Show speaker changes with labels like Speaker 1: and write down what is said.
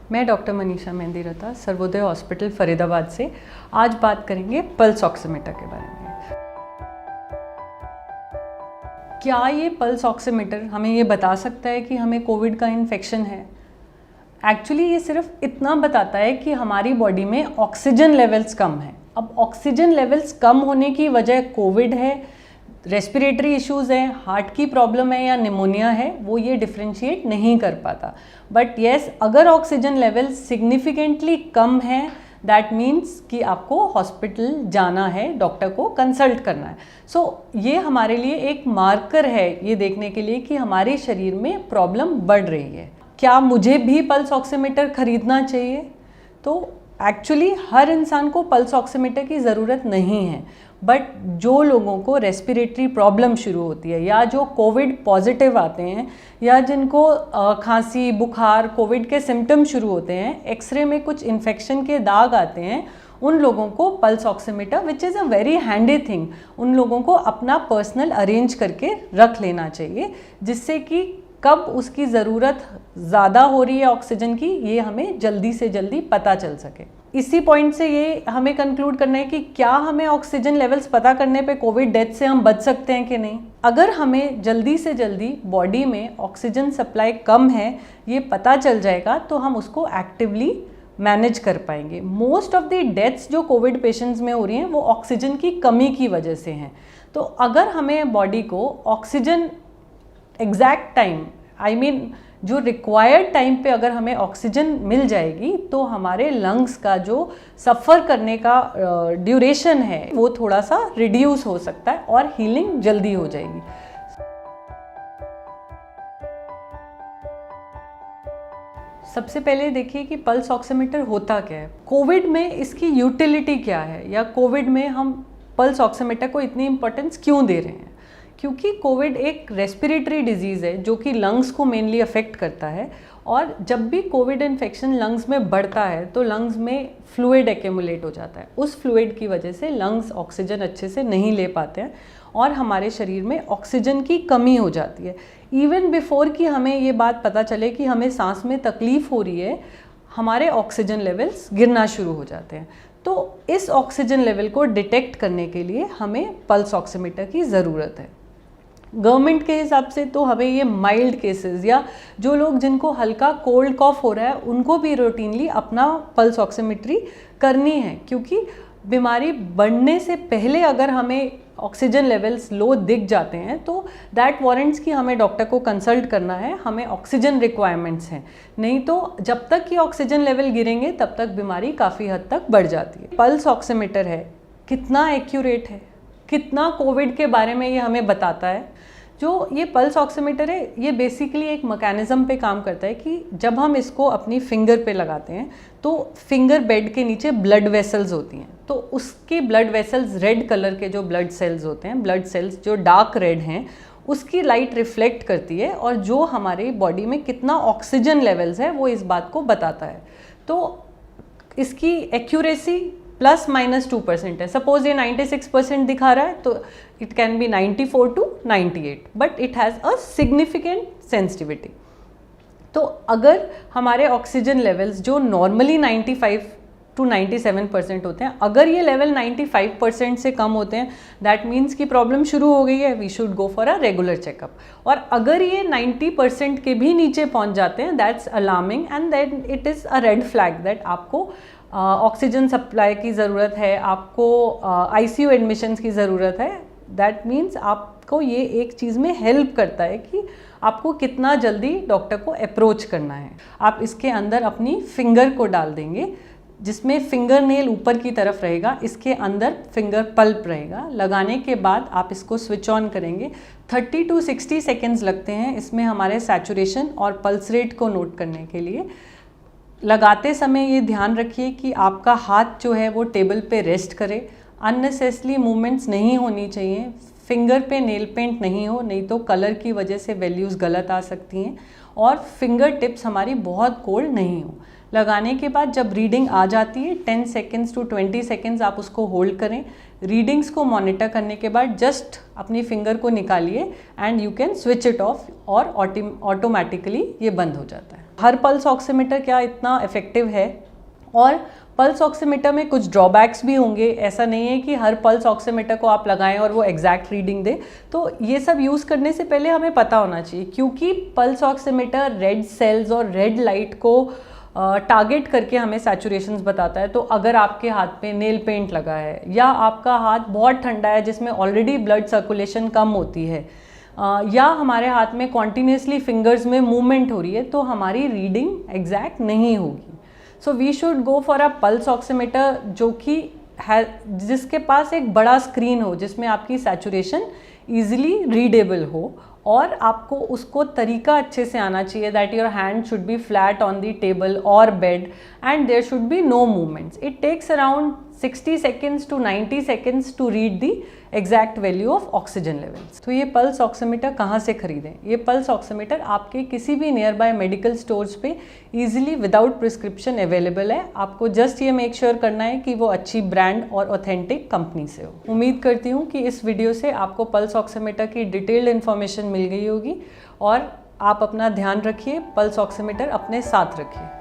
Speaker 1: मैं doctor Manisha Mehndiratta Sarvodaya hospital Faridabad से आज बात करेंगे पल्स ऑक्सीमीटर के बारे में। क्या ये पल्स ऑक्सीमीटर हमें ये बता सकता है कि हमें कोविड का इन्फेक्शन है? एक्चुअली ये सिर्फ इतना बताता है कि हमारी बॉडी में ऑक्सीजन लेवल्स कम है। अब ऑक्सीजन लेवल्स कम होने की वजह कोविड है, रेस्पिरेटरी इश्यूज़ हैं, हार्ट की प्रॉब्लम है या निमोनिया है, वो ये डिफ्रेंशिएट नहीं कर पाता। बट येस, अगर ऑक्सीजन लेवल सिग्निफिकेंटली कम है दैट मीन्स कि आपको हॉस्पिटल जाना है, डॉक्टर को कंसल्ट करना है। सो ये हमारे लिए एक मार्कर है ये देखने के लिए कि हमारे शरीर में प्रॉब्लम बढ़ रही है। क्या मुझे भी पल्स ऑक्सीमीटर खरीदना चाहिए? तो एक्चुअली हर इंसान को पल्स ऑक्सीमीटर की ज़रूरत नहीं है, बट जो लोगों को रेस्पिरेटरी प्रॉब्लम शुरू होती है या जो कोविड पॉजिटिव आते हैं या जिनको खांसी, बुखार, कोविड के सिम्टम शुरू होते हैं, एक्सरे में कुछ इन्फेक्शन के दाग आते हैं, उन लोगों को pulse oximeter which is a very handy thing, उन लोगों को अपना पर्सनल अरेंज करके रख लेना चाहिए, जिससे कि कब उसकी ज़रूरत ज़्यादा हो रही है ऑक्सीजन की ये हमें जल्दी से जल्दी पता चल सके। इसी पॉइंट से ये हमें कंक्लूड करना है कि क्या हमें ऑक्सीजन लेवल्स पता करने पे कोविड डेथ से हम बच सकते हैं कि नहीं। अगर हमें जल्दी से जल्दी बॉडी में ऑक्सीजन सप्लाई कम है ये पता चल जाएगा तो हम उसको एक्टिवली मैनेज कर पाएंगे। मोस्ट ऑफ द डेथ्स जो कोविड पेशेंट्स में हो रही हैं वो ऑक्सीजन की कमी की वजह से हैं। तो अगर हमें बॉडी को ऑक्सीजन एग्जैक्ट टाइम जो रिक्वायर्ड टाइम पे अगर हमें ऑक्सीजन मिल जाएगी तो हमारे लंग्स का जो सफ़र करने का ड्यूरेशन है वो थोड़ा सा रिड्यूस हो सकता है और हीलिंग जल्दी हो जाएगी। सबसे पहले देखिए कि पल्स ऑक्सीमीटर होता क्या है, कोविड में इसकी यूटिलिटी क्या है, या कोविड में हम पल्स ऑक्सीमीटर को इतनी इम्पोर्टेंस क्यों दे रहे हैं। क्योंकि कोविड एक रेस्पिरेटरी डिजीज़ है जो कि लंग्स को मेनली अफेक्ट करता है, और जब भी कोविड इन्फेक्शन लंग्स में बढ़ता है तो लंग्स में फ्लूइड एक्यूमुलेट हो जाता है। उस फ्लूइड की वजह से लंग्स ऑक्सीजन अच्छे से नहीं ले पाते हैं और हमारे शरीर में ऑक्सीजन की कमी हो जाती है। इवन बिफोर कि हमें ये बात पता चले कि हमें सांस में तकलीफ़ हो रही है, हमारे ऑक्सीजन लेवल्स गिरना शुरू हो जाते हैं। तो इस ऑक्सीजन लेवल को डिटेक्ट करने के लिए हमें पल्स ऑक्सीमीटर की ज़रूरत है। गवर्नमेंट के हिसाब से तो हमें ये माइल्ड केसेस या जो लोग जिनको हल्का कोल्ड कॉफ हो रहा है उनको भी रूटीनली अपना पल्स ऑक्सीमेट्री करनी है, क्योंकि बीमारी बढ़ने से पहले अगर हमें ऑक्सीजन लेवल्स लो दिख जाते हैं तो दैट वारंट्स कि हमें डॉक्टर को कंसल्ट करना है, हमें ऑक्सीजन रिक्वायरमेंट्स हैं। नहीं तो जब तक कि ऑक्सीजन लेवल गिरेंगे तब तक बीमारी काफ़ी हद तक बढ़ जाती है। पल्स ऑक्सीमीटर है, कितना एक्यूरेट है, कितना कोविड के बारे में ये हमें बताता है। जो ये पल्स ऑक्सीमीटर है ये बेसिकली एक मैकेनिज़्म पे काम करता है कि जब हम इसको अपनी फिंगर पे लगाते हैं तो फिंगर बेड के नीचे ब्लड वेसल्स होती हैं, तो उसके ब्लड वेसल्स रेड कलर के जो ब्लड सेल्स होते हैं, ब्लड सेल्स जो डार्क रेड हैं, उसकी लाइट रिफ्लेक्ट करती है और जो हमारी बॉडी में कितना ऑक्सीजन लेवल्स है वो इस बात को बताता है। तो इसकी एक्यूरेसी ±2% है। सपोज ये 96% दिखा रहा है तो it can be 94 to 98, but it has a significant sensitivity. तो अगर हमारे ऑक्सीजन लेवल्स जो नॉर्मली 95 to 97% होते हैं, अगर ये लेवल 95% से कम होते हैं दैट मीन्स कि प्रॉब्लम शुरू हो गई है, we should go for a regular checkup. और अगर ये 90% के भी नीचे पहुंच जाते हैं that's alarming and then it is a red flag that आपको ऑक्सीजन सप्लाई की ज़रूरत है, आपको ICU एडमिशन्स की ज़रूरत है। दैट मीन्स आपको ये एक चीज़ में हेल्प करता है कि आपको कितना जल्दी डॉक्टर को अप्रोच करना है। आप इसके अंदर अपनी फिंगर को डाल देंगे जिसमें फिंगर नेल ऊपर की तरफ रहेगा, इसके अंदर फिंगर पल्प रहेगा। लगाने के बाद आप इसको स्विच ऑन करेंगे। 30 to 60 सेकेंड्स लगते हैं इसमें हमारे सैचुरेशन और पल्स रेट को नोट करने के लिए। लगाते समय ये ध्यान रखिए कि आपका हाथ जो है वो टेबल पे रेस्ट करे, अननेसेसरी मूवमेंट्स नहीं होनी चाहिए, फिंगर पे नेल पेंट नहीं हो, नहीं तो कलर की वजह से वैल्यूज़ गलत आ सकती हैं, और फिंगर टिप्स हमारी बहुत कोल्ड नहीं हो। लगाने के बाद जब रीडिंग आ जाती है 10 सेकेंड्स to 20 सेकेंड्स आप उसको होल्ड करें। रीडिंग्स को मॉनिटर करने के बाद जस्ट अपनी फिंगर को निकालिए and you can switch it of और ऑटोमेटिकली ये बंद हो जाता है। हर पल्स ऑक्सीमीटर क्या इतना इफेक्टिव है, और पल्स ऑक्सीमीटर में कुछ ड्रॉबैक्स भी होंगे। ऐसा नहीं है कि हर पल्स ऑक्सीमीटर को आप लगाएं और वो एग्जैक्ट रीडिंग दे। तो ये सब यूज़ करने से पहले हमें पता होना चाहिए, क्योंकि पल्स ऑक्सीमीटर रेड सेल्स और रेड लाइट को टारगेट करके हमें सैचुरेशंस बताता है। तो अगर आपके हाथ पे नेल पेंट लगा है या आपका हाथ बहुत ठंडा है जिसमें ऑलरेडी ब्लड सर्कुलेशन कम होती है, या हमारे हाथ में कॉन्टीन्यूसली फिंगर्स में मूवमेंट हो रही है, तो हमारी रीडिंग एग्जैक्ट नहीं होगी। So we should go for a pulse oximeter जो कि है, जिसके पास एक बड़ा स्क्रीन हो, जिसमें आपकी सैचुरेशन ईजिली रीडेबल हो, और आपको उसको तरीका अच्छे से आना चाहिए that your hand should be flat on the table और bed and there should be no movements. It takes around 60 seconds to 90 seconds to read the exact value of oxygen levels। तो ये पल्स ऑक्सीमीटर कहाँ से खरीदें? ये pulse oximeter आपके किसी भी नियर बाय मेडिकल स्टोर्स पे इजीली विदाउट प्रिस्क्रिप्शन अवेलेबल है। आपको जस्ट ये मेक श्योर करना है कि वो अच्छी ब्रांड और ऑथेंटिक कंपनी से हो। उम्मीद करती हूँ कि इस वीडियो से आपको पल्स ऑक्सीमीटर की डिटेल्ड इन्फॉर्मेशन मिल गई होगी, और आप अपना ध्यान रखिए, पल्स ऑक्सीमीटर अपने साथ रखिए।